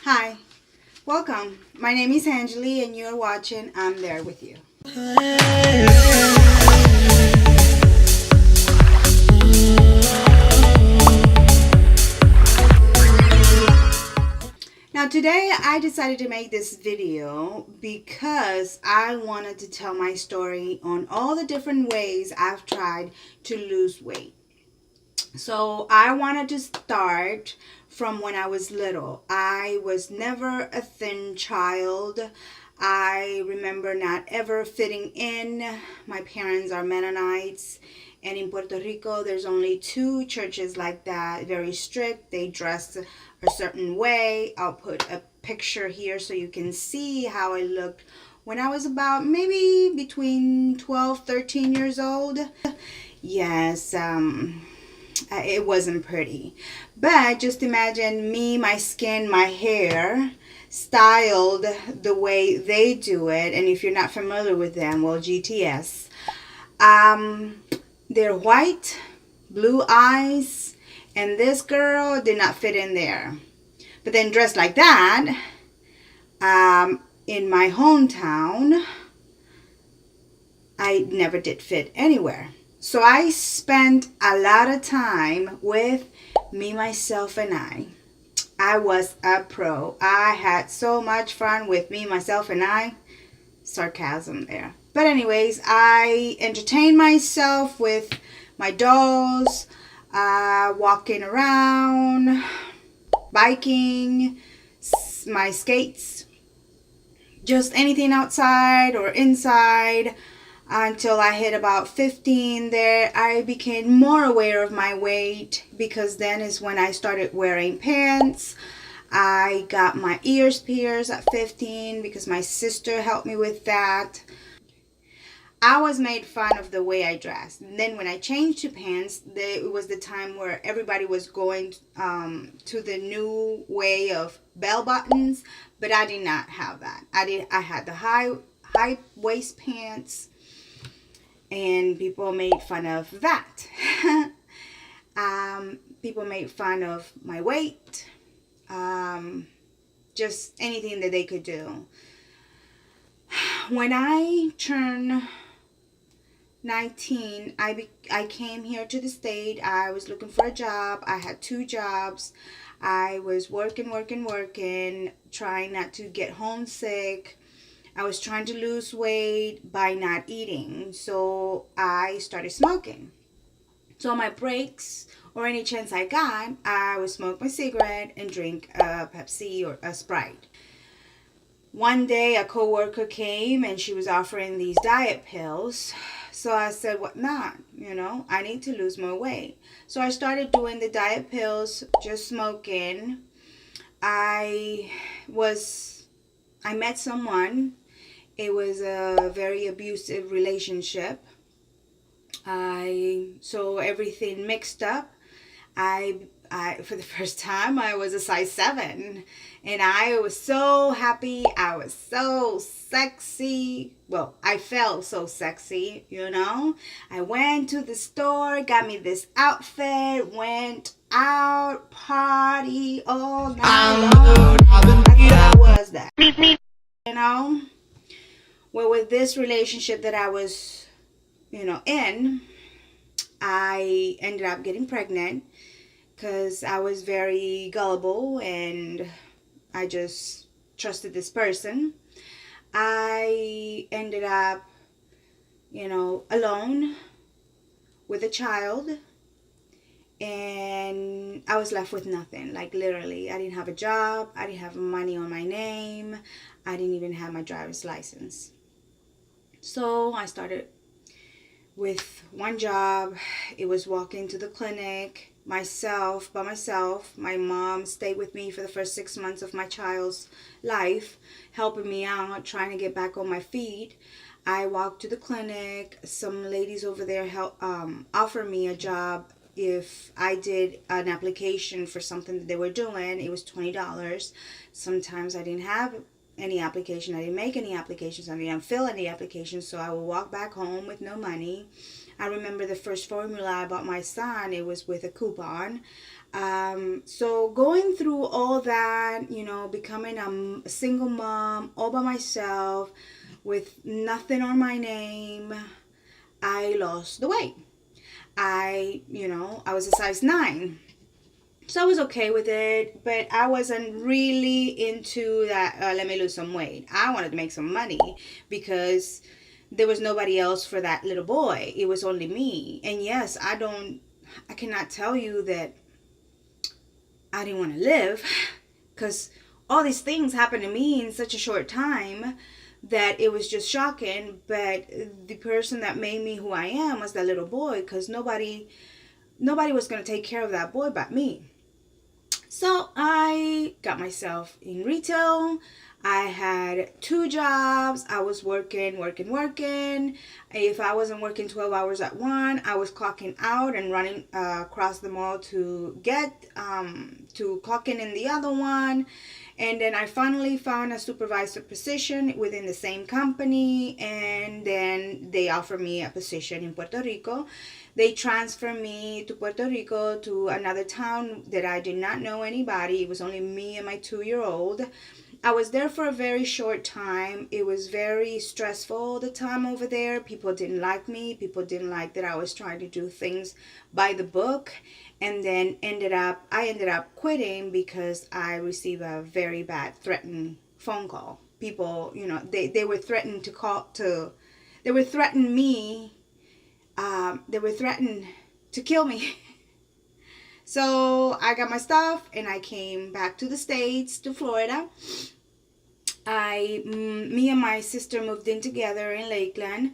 Hi, welcome. My name is Angeli and you're watching I'm There With You. Now today I decided to make this video because I wanted to tell my story on all the different ways I've tried to lose weight. So I wanted to start from when I was little. I was never a thin child. I remember not ever fitting in. My parents are Mennonites, and in Puerto Rico there's only two churches like that, very strict. They dress a certain way. I'll put a picture here so you can see how I looked when I was about maybe between 12, 13 years old. Yes, it wasn't pretty. But just imagine me, my skin, my hair, styled the way they do it. And if you're not familiar with them, well, GTS. Um, they're white, blue eyes, and this girl did not fit in there. But then dressed like that, in my hometown, I never did fit anywhere. So I spent a lot of time with me, myself, and I. I was a pro. I had so much fun with me, myself, and I. Sarcasm there. But anyways, I entertained myself with my dolls, walking around, biking, my skates, just anything outside or inside. Until I hit about 15 there, I became more aware of my weight because then is when I started wearing pants. I got my ears pierced at 15 because my sister helped me with that. I was made fun of the way I dressed. And then when I changed to pants, it was the time where everybody was going to the new way of bell buttons, but I did not have that. I had the high waist pants. And people made fun of that. People made fun of my weight. Just anything that they could do. When I turned 19, I came here to the state. I was looking for a job. I had two jobs. I was working, trying not to get homesick. I was trying to lose weight by not eating, so I started smoking. So on my breaks or any chance I got, I would smoke my cigarette and drink a Pepsi or a Sprite. One day a coworker came and she was offering these diet pills. So I said, what not? I need to lose more weight. So I started doing the diet pills, just smoking. I met someone. It was a very abusive relationship. So everything mixed up. I for the first time I was a size 7, and I was so happy. I was so sexy. Well, I felt so sexy, I went to the store, got me this outfit, went out, party all night long. That's what I was that. Well, with this relationship that I was, in, I ended up getting pregnant because I was very gullible and I just trusted this person. I ended up, alone with a child, and I was left with nothing. Like literally, I didn't have a job. I didn't have money on my name. I didn't even have my driver's license. So I started with one job. It was walking to the clinic by myself. My mom stayed with me for the first 6 months of my child's life, helping me out, trying to get back on my feet. I walked to the clinic. Some ladies over there offered me a job if I did an application for something that they were doing. It was $20. Sometimes I didn't have any application. I didn't make any applications. I didn't fill any applications, so I would walk back home with no money. I remember the first formula I bought my son. It was with a coupon. So going through all that, becoming a single mom all by myself with nothing on my name, I lost the weight. I was a size 9. So I was okay with it, but I wasn't really into that. Let me lose some weight. I wanted to make some money because there was nobody else for that little boy. It was only me. And yes, I cannot tell you that I didn't want to live because all these things happened to me in such a short time that it was just shocking. But the person that made me who I am was that little boy, because nobody was going to take care of that boy but me. So I got myself in retail. I had 2 jobs. I was working. If I wasn't working 12 hours at one, I was clocking out and running across the mall to clock in the other one. And then I finally found a supervisor position within the same company, and then they offered me a position in Puerto Rico. They transferred me to Puerto Rico to another town that I did not know anybody. It was only me and my 2-year-old. I was there for a very short time. It was very stressful the time over there. People didn't like me. People didn't like that I was trying to do things by the book. And then I ended up quitting because I received a very bad threatening phone call. People, they were threatened they were threatening me. They were threatened to kill me. So I got my stuff and I came back to the States, to Florida. Me and my sister moved in together in Lakeland.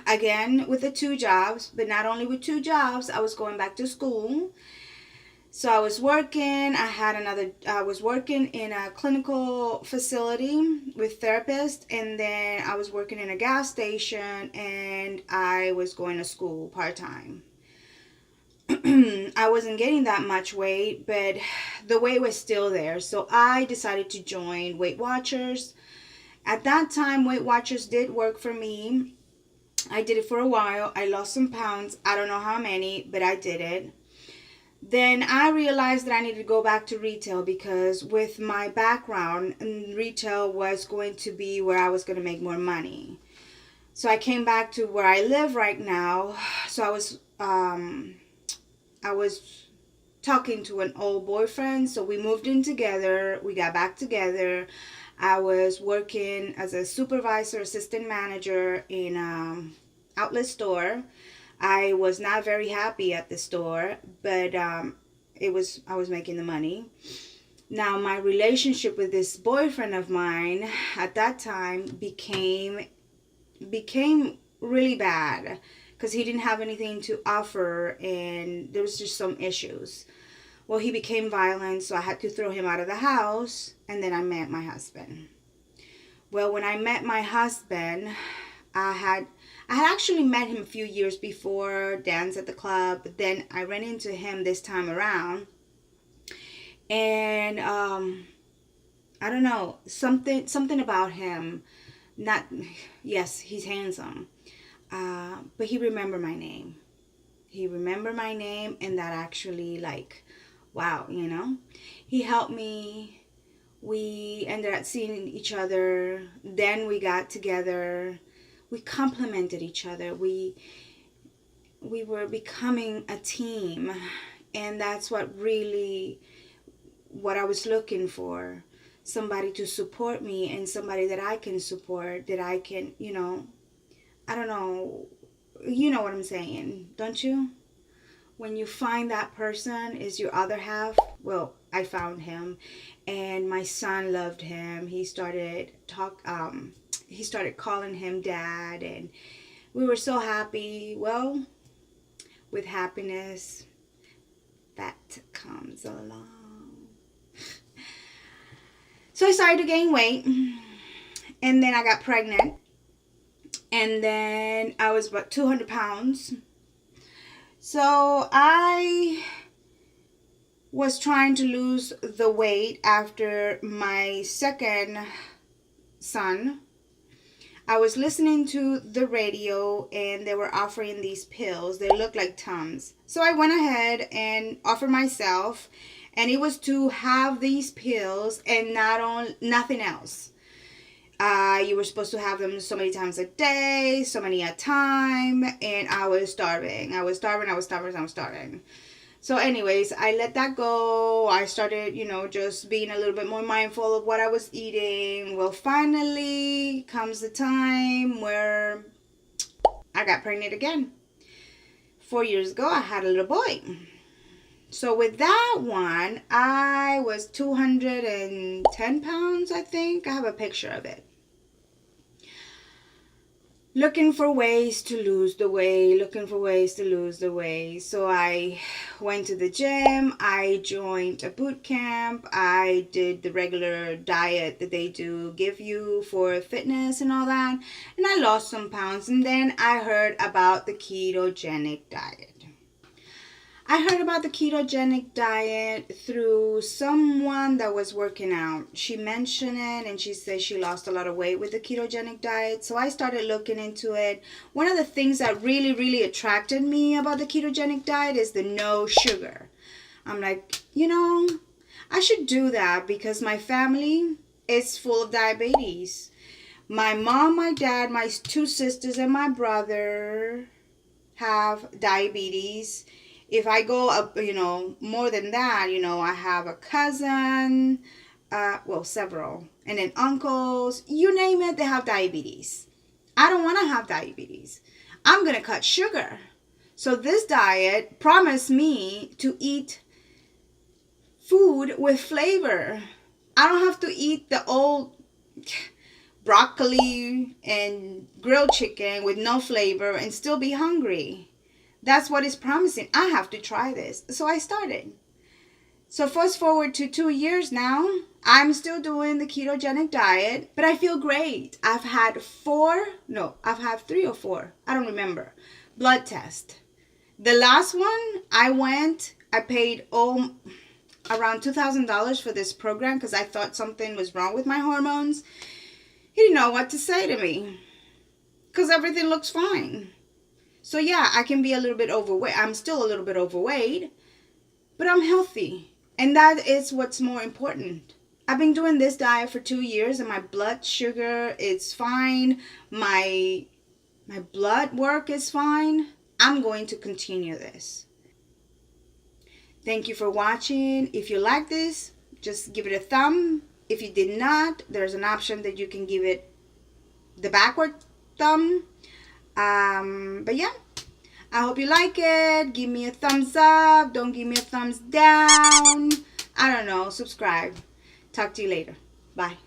Again, with the 2 jobs, but not only with 2 jobs, I was going back to school. So I was working. I was working in a clinical facility with therapists, and then I was working in a gas station, and I was going to school part-time. I wasn't getting that much weight, but the weight was still there. So I decided to join Weight Watchers. At that time, Weight Watchers did work for me. I did it for a while. I lost some pounds. I don't know how many, but I did it. Then I realized that I needed to go back to retail because with my background, retail was going to be where I was going to make more money. So I came back to where I live right now. So I was talking to an old boyfriend. So we moved in together. We got back together. I was working as a supervisor, assistant manager in an outlet store. I was not very happy at the store, but I was making the money. Now my relationship with this boyfriend of mine at that time became really bad because he didn't have anything to offer and there was just some issues. Well, he became violent, so I had to throw him out of the house, and then I met my husband. Well, when I met my husband, I had actually met him a few years before, dance at the club, but then I ran into him this time around. And I don't know, something about him. Yes, he's handsome. But he remembered my name. He remembered my name, and that actually, wow, he helped me. We ended up seeing each other. Then we got together. We complemented each other. We were becoming a team, and that's what I was looking for. Somebody to support me and somebody that I can support, that I can, I don't know, you know what I'm saying, don't you? When you find that person is your other half. Well, I found him, and my son loved him. He started calling him dad, and we were so happy. Well, with happiness, that comes along. So I started to gain weight, and then I got pregnant, and then I was about 200 pounds. So I was trying to lose the weight after my second son. I was listening to the radio and they were offering these pills. They looked like Tums. So I went ahead and offered myself, and it was to have these pills and nothing else. You were supposed to have them so many times a day, so many at a time, and I was starving. I was starving. So anyways, I let that go. I started, just being a little bit more mindful of what I was eating. Well, finally comes the time where I got pregnant again. 4 years ago, I had a little boy. So with that one, I was 210 pounds, I think. I have a picture of it. Looking for ways to lose the weight, So I went to the gym, I joined a boot camp, I did the regular diet that they do give you for fitness and all that, and I lost some pounds. And then I heard about the ketogenic diet. I heard about the ketogenic diet through someone that was working out. She mentioned it and she said she lost a lot of weight with the ketogenic diet. So I started looking into it. One of the things that really, really attracted me about the ketogenic diet is the no sugar. I'm like, I should do that because my family is full of diabetes. My mom, my dad, my two sisters, and my brother have diabetes. If I go up, more than that, I have a cousin, several, and then uncles, you name it, they have diabetes. I don't want to have diabetes. I'm going to cut sugar. So this diet promised me to eat food with flavor. I don't have to eat the old broccoli and grilled chicken with no flavor and still be hungry. That's what it's promising. I have to try this. So I started. So fast forward to 2 years now, I'm still doing the ketogenic diet, but I feel great. I've had 3 or 4, I don't remember, blood tests. The last one, I paid around $2,000 for this program because I thought something was wrong with my hormones. He didn't know what to say to me because everything looks fine. So yeah, I can be a little bit overweight. I'm still a little bit overweight, but I'm healthy. And that is what's more important. I've been doing this diet for 2 years and my blood sugar is fine. My blood work is fine. I'm going to continue this. Thank you for watching. If you like this, just give it a thumb. If you did not, there's an option that you can give it the backward thumb. But yeah, I hope you like it. Give me a thumbs up. Don't give me a thumbs down. I don't know. Subscribe. Talk to you later. Bye.